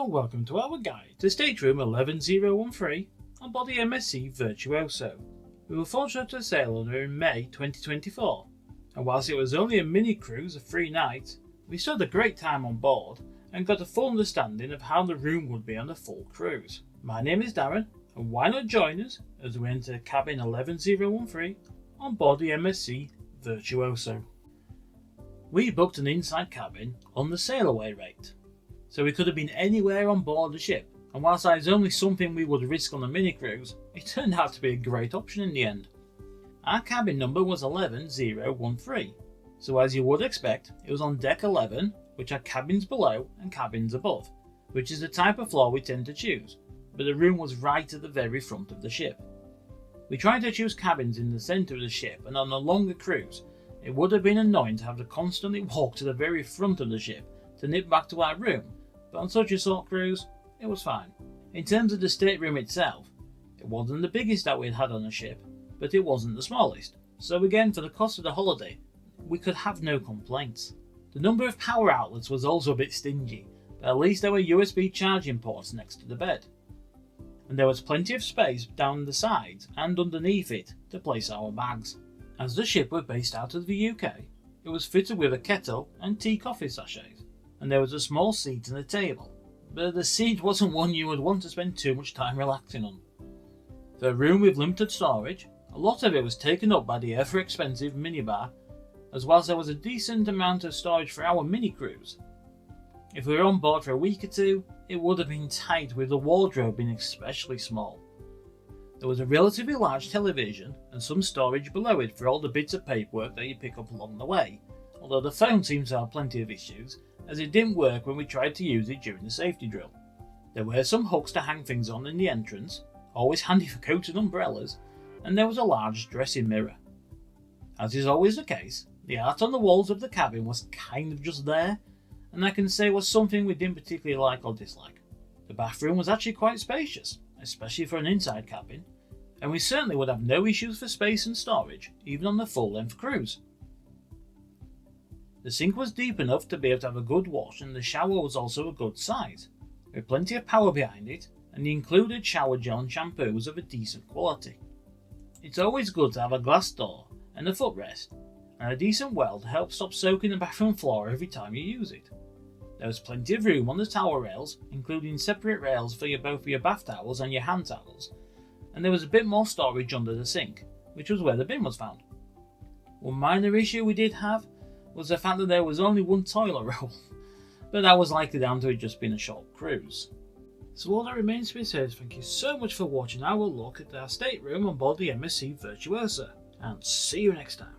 Well, welcome to our guide to Stateroom 11013 on board the MSC Virtuosa. We were fortunate to sail on her in May 2024, and whilst it was only a mini cruise of 3 nights, we still had a great time on board and got a full understanding of how the room would be on a full cruise. My name is Darren, and why not join us as we enter cabin 11013 on board the MSC Virtuosa. We booked an inside cabin on the sail away rate, so we could have been anywhere on board the ship, and whilst that is only something we would risk on a mini cruise, it turned out to be a great option in the end. Our cabin number was 11013, so as you would expect, it was on deck 11, which had cabins below and cabins above, which is the type of floor we tend to choose, but the room was right at the very front of the ship. We tried to choose cabins in the centre of the ship, and on a longer cruise, it would have been annoying to have to constantly walk to the very front of the ship to nip back to our room, but on such a short cruise, it was fine. In terms of the stateroom itself, it wasn't the biggest that we'd had on a ship, but it wasn't the smallest, so again for the cost of the holiday, we could have no complaints. The number of power outlets was also a bit stingy, but at least there were USB charging ports next to the bed. And there was plenty of space down the sides and underneath it to place our bags. As the ship was based out of the UK, it was fitted with a kettle and tea coffee sachets, and there was a small seat and a table, but the seat wasn't one you would want to spend too much time relaxing on. For a room with limited storage, a lot of it was taken up by the ever expensive minibar, as well as there was a decent amount of storage for our mini cruise. If we were on board for a week or two, it would have been tight, with the wardrobe being especially small. There was a relatively large television and some storage below it for all the bits of paperwork that you pick up along the way, although the phone seems to have plenty of issues, as it didn't work when we tried to use it during the safety drill. There were some hooks to hang things on in the entrance, always handy for coats and umbrellas, and there was a large dressing mirror. As is always the case, the art on the walls of the cabin was kind of just there, and I can say was something we didn't particularly like or dislike. The bathroom was actually quite spacious, especially for an inside cabin, and we certainly would have no issues for space and storage, even on the full-length cruise. The sink was deep enough to be able to have a good wash, and the shower was also a good size, with plenty of power behind it, and the included shower gel and shampoo was of a decent quality. It's always good to have a glass door and a footrest, and a decent well to help stop soaking the bathroom floor every time you use it. There was plenty of room on the towel rails, including separate rails for both your bath towels and your hand towels, and there was a bit more storage under the sink, which was where the bin was found. One minor issue we did have was the fact that there was only one toilet roll, but that was likely down to it just being a short cruise. So all that remains to be said is thank you so much for watching our look at our stateroom on board the MSC Virtuosa, and see you next time.